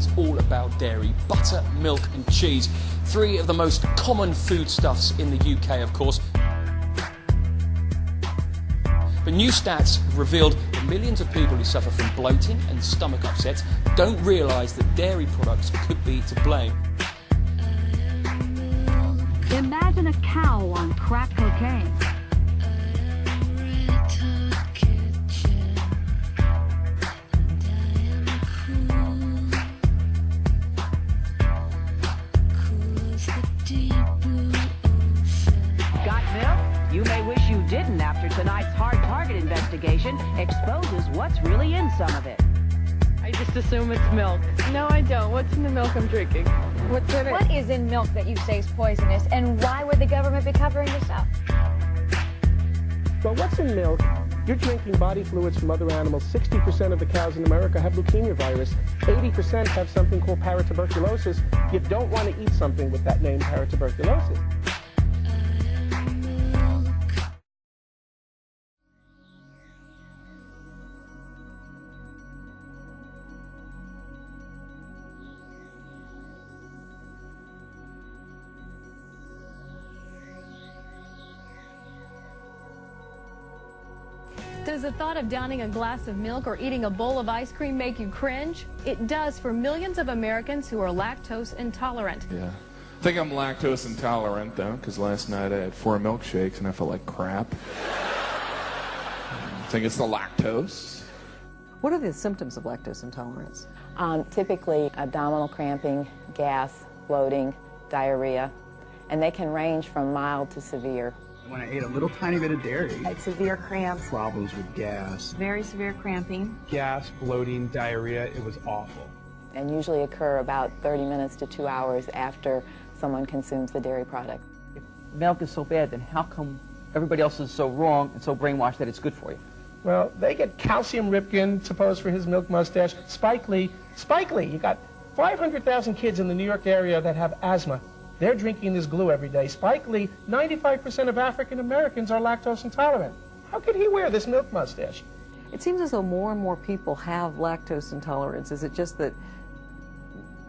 is all about dairy. Butter, milk and cheese. Three of the most common foodstuffs in the UK, of course. But new stats revealed that millions of people who suffer from bloating and stomach upsets don't realise that dairy products could be to blame. Imagine a cow on crack cocaine. You may wish you didn't after tonight's hard target investigation exposes what's really in some of it. I just assume it's milk. No, I don't. What's in the milk I'm drinking? What's in it? What is in milk that you say is poisonous, and why would the government be covering this up? Well, what's in milk? You're drinking body fluids from other animals. 60% of the cows in America have leukemia virus. 80% have something called paratuberculosis. You don't want to eat something with that name, paratuberculosis. Does the thought of downing a glass of milk or eating a bowl of ice cream make you cringe? It does for millions of Americans who are lactose intolerant. Yeah. I think I'm lactose intolerant, though, because last night I had 4 milkshakes and I felt like crap. I think it's the lactose. What are the symptoms of lactose intolerance? Typically abdominal cramping, gas, bloating, diarrhea, and they can range from mild to severe. When I ate a little tiny bit of dairy, I had severe cramps, problems with gas, very severe cramping, gas, bloating, diarrhea, it was awful. and usually occur about 30 minutes to 2 hours after someone consumes the dairy product. If milk is so bad, then how come everybody else is so wrong and so brainwashed that it's good for you? Well, they get Calcium Ripken, supposed for his milk mustache. Spike Lee, you got 500,000 kids in the New York area that have asthma. They're drinking this glue every day. Spike Lee, 95% of African Americans are lactose intolerant. How could he wear this milk mustache? It seems as though more and more people have lactose intolerance. Is it just that,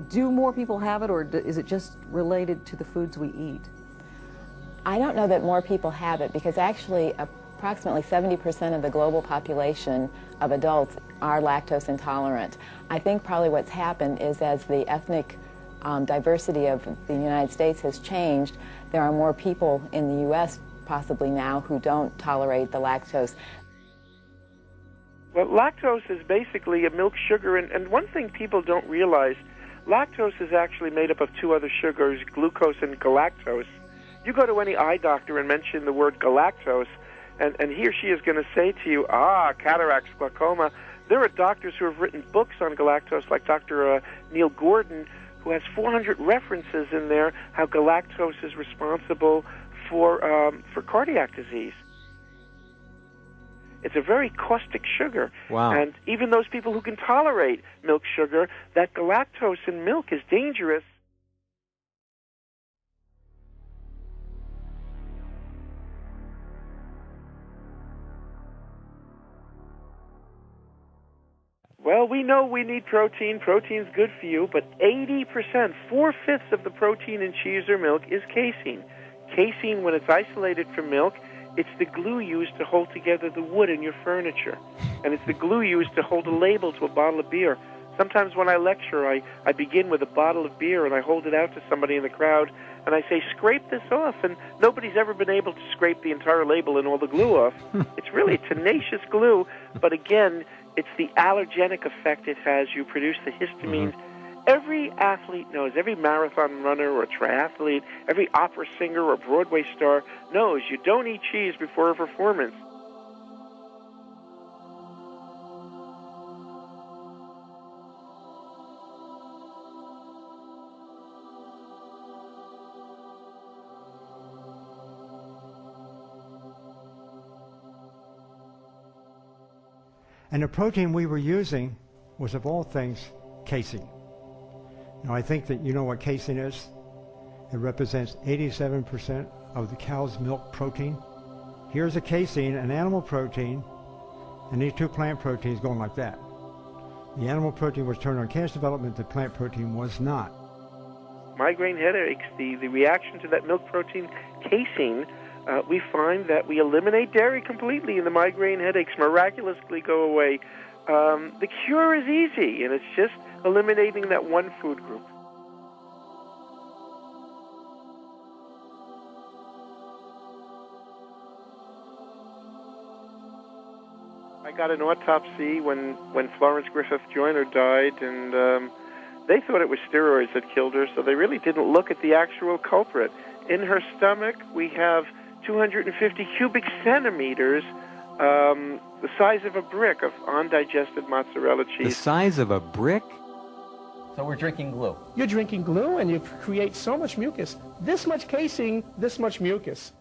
do more people have it, or is it just related to the foods we eat? I don't know that more people have it, because actually approximately 70% of the global population of adults are lactose intolerant. I think probably what's happened is as the ethnic diversity of the United States has changed, there are more people in the U.S. possibly now who don't tolerate the lactose. Well, lactose is basically a milk sugar, and one thing people don't realize, lactose is actually made up of two other sugars, glucose and galactose. You go to any eye doctor and mention the word galactose, and he or she is going to say to you, cataracts, glaucoma. There are doctors who have written books on galactose, like Dr. Neil Gordon, who has 400 references in there how galactose is responsible for cardiac disease. It's a very caustic sugar. Wow. And even those people who can tolerate milk sugar, that galactose in milk is dangerous. Well, we know we need protein. Protein's good for you, but 80%, 4/5 of the protein in cheese or milk is casein. Casein, when it's isolated from milk, it's the glue used to hold together the wood in your furniture. And it's the glue used to hold a label to a bottle of beer. Sometimes when I lecture, I begin with a bottle of beer and I hold it out to somebody in the crowd and I say, scrape this off. And nobody's ever been able to scrape the entire label and all the glue off. It's really tenacious glue, but again, it's the allergenic effect it has. You produce the histamines. Every athlete knows, every marathon runner or triathlete, every opera singer or Broadway star knows you don't eat cheese before a performance. And the protein we were using was, of all things, casein. Now, I think that you know what casein is. It represents 87% of the cow's milk protein. Here's a casein, an animal protein, and these two plant proteins going like that. The animal protein was turned on calf development, the plant protein was not. Migraine headaches, the reaction to that milk protein casein, we find that we eliminate dairy completely and the migraine headaches miraculously go away. The cure is easy, and it's just eliminating that one food group. I got an autopsy when Florence Griffith Joyner died, and they thought it was steroids that killed her, so they really didn't look at the actual culprit. In her stomach, we have 250 cubic centimeters, the size of a brick of undigested mozzarella cheese. The size of a brick? So we're drinking glue. You're drinking glue, and you create so much mucus. This much casein, this much mucus.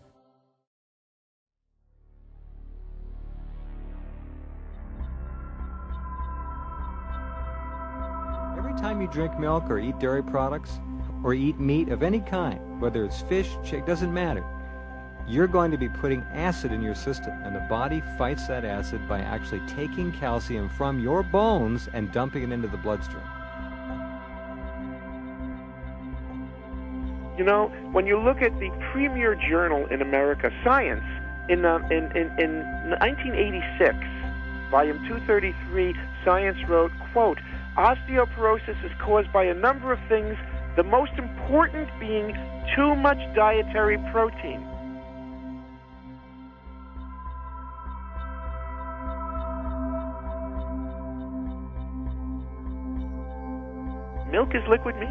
Every time you drink milk or eat dairy products or eat meat of any kind, whether it's fish, chicken, doesn't matter, you're going to be putting acid in your system, and the body fights that acid by actually taking calcium from your bones and dumping it into the bloodstream. You know, when you look at the premier journal in America, Science, in 1986, volume 233, Science wrote, quote, osteoporosis is caused by a number of things, the most important being too much dietary protein. Milk is liquid meat.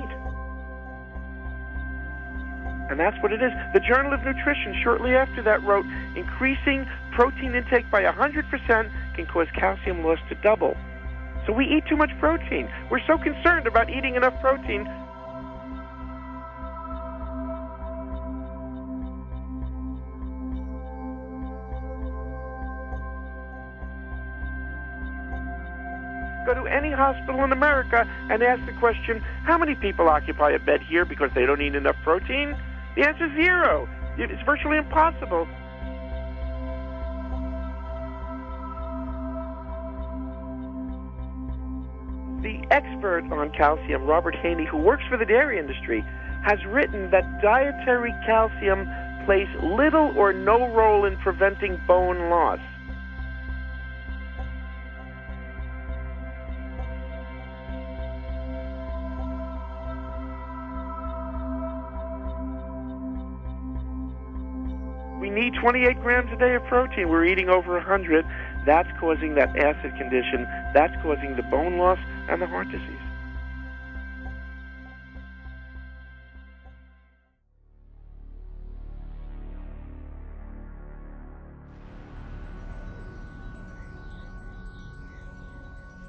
And that's what it is. The Journal of Nutrition, shortly after that, wrote, increasing protein intake by 100% can cause calcium loss to double. So we eat too much protein. We're so concerned about eating enough protein. Go to any hospital in America and ask the question, how many people occupy a bed here because they don't eat enough protein? The answer is 0. It's virtually impossible. The expert on calcium, Robert Haney, who works for the dairy industry, has written that dietary calcium plays little or no role in preventing bone loss. We need 28 grams a day of protein. We're eating over 100. That's causing that acid condition. That's causing the bone loss and the heart disease.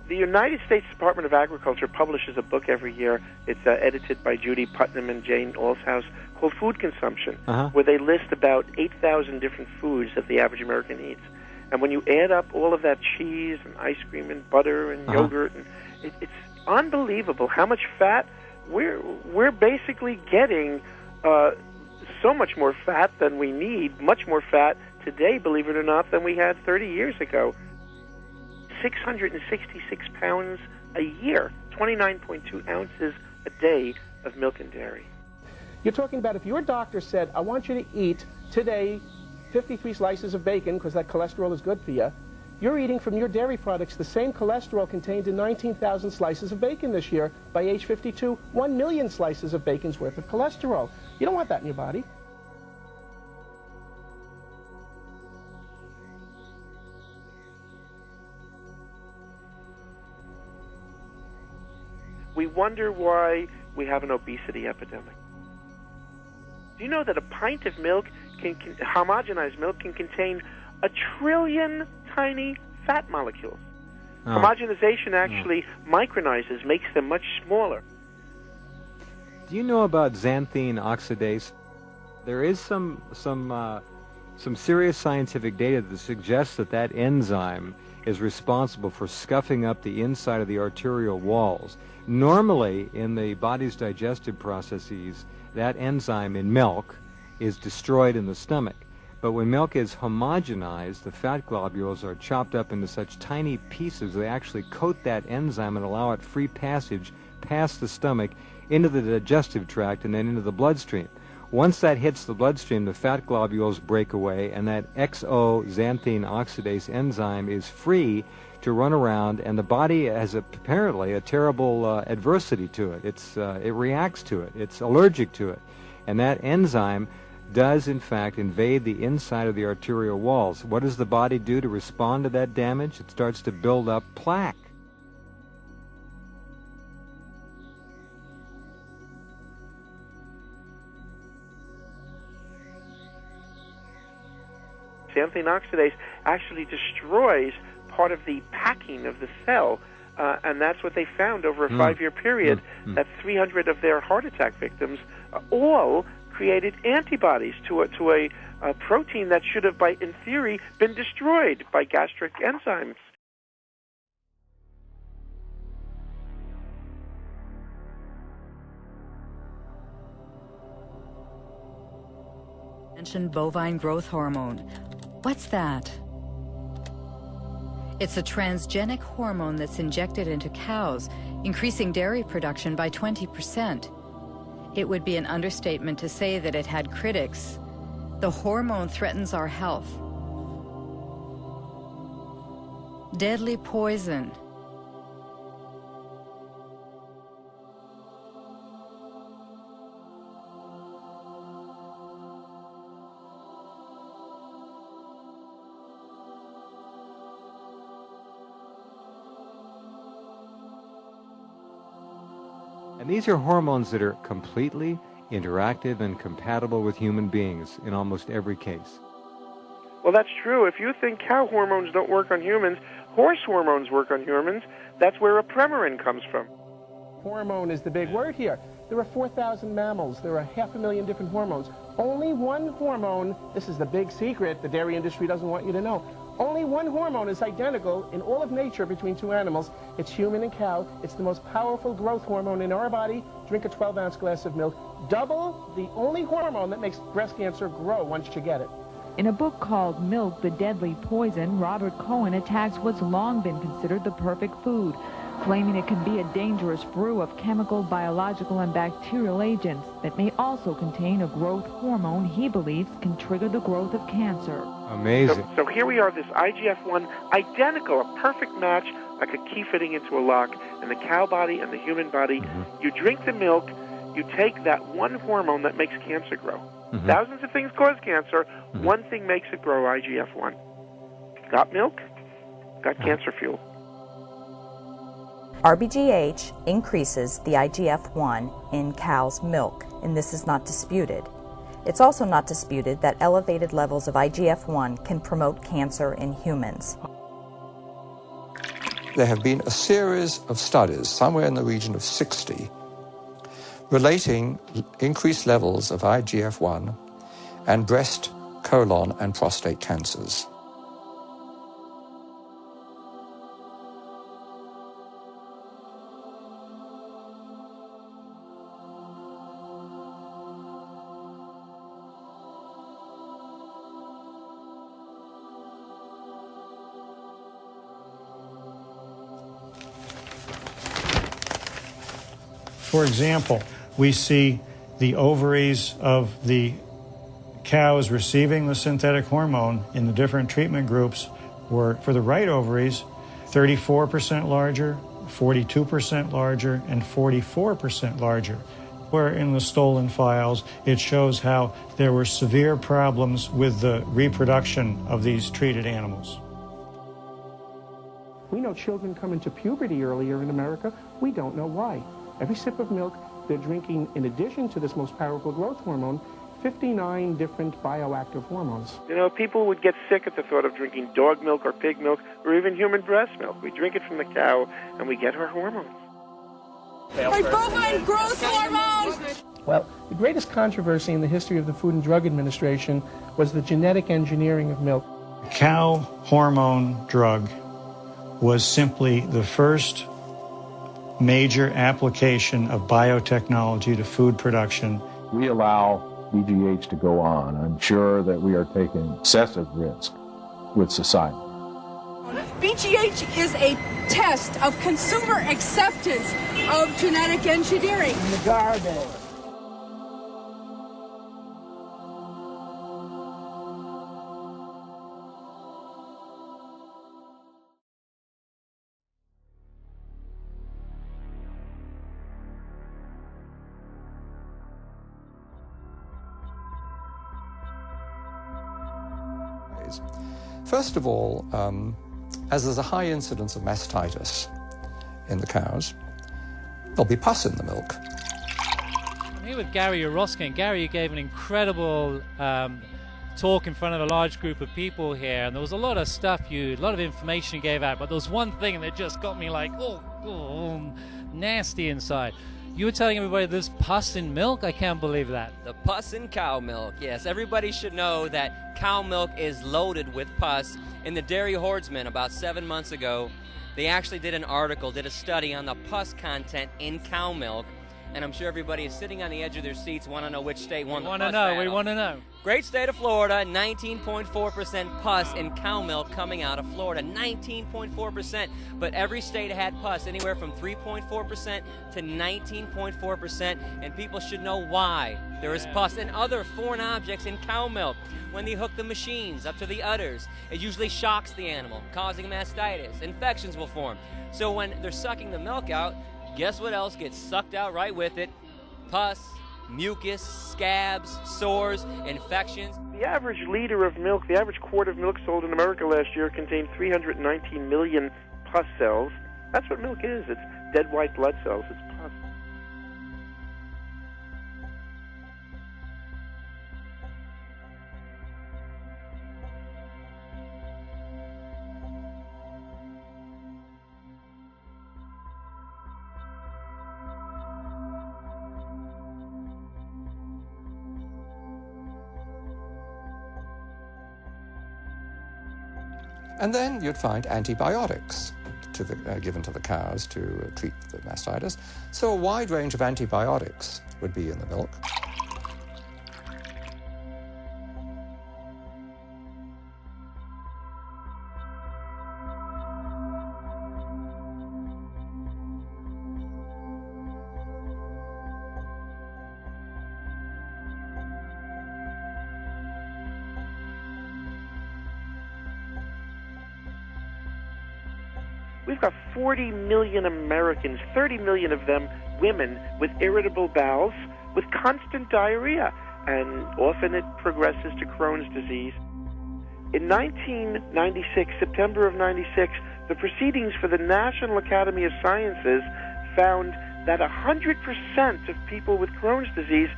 The United States Department of Agriculture publishes a book every year. It's edited by Judy Putnam and Jane Allshouse, called Food Consumption, where they list about 8,000 different foods that the average American eats. And when you add up all of that cheese and ice cream and butter and yogurt, and it's unbelievable how much fat we're basically getting. So much more fat than we need, much more fat today, believe it or not, than we had 30 years ago. 666 pounds a year, 29.2 ounces a day of milk and dairy. You're talking about if your doctor said, I want you to eat today 53 slices of bacon because that cholesterol is good for you, you're eating from your dairy products the same cholesterol contained in 19,000 slices of bacon this year. By age 52, 1 million slices of bacon's worth of cholesterol. You don't want that in your body. We wonder why we have an obesity epidemic. Do you know that a pint of milk, homogenized milk, can contain 1 trillion tiny fat molecules? Homogenization actually micronizes, makes them much smaller. Do you know about xanthine oxidase? There is some serious scientific data that suggests that that enzyme is responsible for scuffing up the inside of the arterial walls. Normally, in the body's digestive processes, that enzyme in milk is destroyed in the stomach. But when milk is homogenized, the fat globules are chopped up into such tiny pieces, they actually coat that enzyme and allow it free passage past the stomach into the digestive tract and then into the bloodstream. Once that hits the bloodstream, the fat globules break away, and that xanthine oxidase enzyme is free to run around, and the body has apparently a terrible adversity to it. It reacts to it. It's allergic to it. And that enzyme does, in fact, invade the inside of the arterial walls. What does the body do to respond to that damage? It starts to build up plaque. Xanthine oxidase actually destroys part of the packing of the cell, and that's what they found over a 5-year period, that 300 of their heart attack victims all created antibodies to a protein that should have, in theory, been destroyed by gastric enzymes. Mentioned bovine growth hormone. What's that? It's a transgenic hormone that's injected into cows, increasing dairy production by 20%. It would be an understatement to say that it had critics. The hormone threatens our health. Deadly poison. And these are hormones that are completely interactive and compatible with human beings in almost every case. Well, that's true. If you think cow hormones don't work on humans, horse hormones work on humans. That's where apremerin comes from. Hormone is the big word here. There are 4,000 mammals. There are 500,000 different hormones. Only one hormone, this is the big secret the dairy industry doesn't want you to know. Only one hormone is identical in all of nature between two animals. It's human and cow. It's the most powerful growth hormone in our body. Drink a 12-ounce glass of milk. Double the only hormone that makes breast cancer grow once you get it. In a book called Milk, the Deadly Poison, Robert Cohen attacks what's long been considered the perfect food, claiming it can be a dangerous brew of chemical, biological, and bacterial agents that may also contain a growth hormone he believes can trigger the growth of cancer. Amazing. So here we are, this IGF-1, identical, a perfect match, like a key fitting into a lock, in the cow body and the human body. You drink the milk, you take that one hormone that makes cancer grow. Thousands of things cause cancer. One thing makes it grow, IGF-1. Got milk? Got cancer fuel. RBGH increases the IGF-1 in cow's milk, and this is not disputed. It's also not disputed that elevated levels of IGF-1 can promote cancer in humans. There have been a series of studies, somewhere in the region of 60, relating increased levels of IGF-1 and breast, colon, and prostate cancers. For example, we see the ovaries of the cows receiving the synthetic hormone in the different treatment groups were, for the right ovaries, 34% larger, 42% larger, and 44% larger. Where in the stolen files, it shows how there were severe problems with the reproduction of these treated animals. We know children come into puberty earlier in America. We don't know why. Every sip of milk, they're drinking, in addition to this most powerful growth hormone, 59 different bioactive hormones. You know, people would get sick at the thought of drinking dog milk or pig milk or even human breast milk. We drink it from the cow, and we get her hormones. Bovine growth hormones! Well, the greatest controversy in the history of the Food and Drug Administration was the genetic engineering of milk. Cow hormone drug was simply the first major application of biotechnology to food production. We allow BGH to go on. I'm sure that we are taking excessive risk with society. BGH is a test of consumer acceptance of genetic engineering. In the garbage. First of all, as there's a high incidence of mastitis in the cows, there'll be pus in the milk. I'm here with Gary Uroskin. Gary, you gave an incredible talk in front of a large group of people here, and there was a lot of stuff, a lot of information you gave out, but there was one thing that just got me like, oh, nasty inside. You were telling everybody there's pus in milk? I can't believe that. The pus in cow milk, yes. Everybody should know that cow milk is loaded with pus. In the Dairy Hordsman about 7 months ago, they actually did a study on the pus content in cow milk. And I'm sure everybody is sitting on the edge of their seats, want to know which state won the pus battle. We want to know. Great state of Florida, 19.4% pus in cow milk coming out of Florida. 19.4%. But every state had pus, anywhere from 3.4% to 19.4%. And people should know why there is pus and other foreign objects in cow milk. When they hook the machines up to the udders, it usually shocks the animal, causing mastitis. Infections will form. So when they're sucking the milk out, guess what else gets sucked out right with it? Pus, mucus, scabs, sores, infections. The average liter of milk, the average quart of milk sold in America last year contained 319 million pus cells. That's what milk is. It's dead white blood cells. It's pus. And then you'd find antibiotics given to the cows to treat the mastitis. So a wide range of antibiotics would be in the milk. We've got 40 million Americans, 30 million of them women with irritable bowels, with constant diarrhea, and often it progresses to Crohn's disease. In 1996, September of 96, the proceedings for the National Academy of Sciences found that 100% of people with Crohn's disease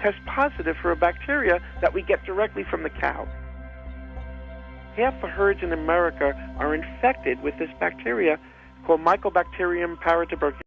test positive for a bacteria that we get directly from the cow. Half the herds in America are infected with this bacteria called Mycobacterium paratuberculosis.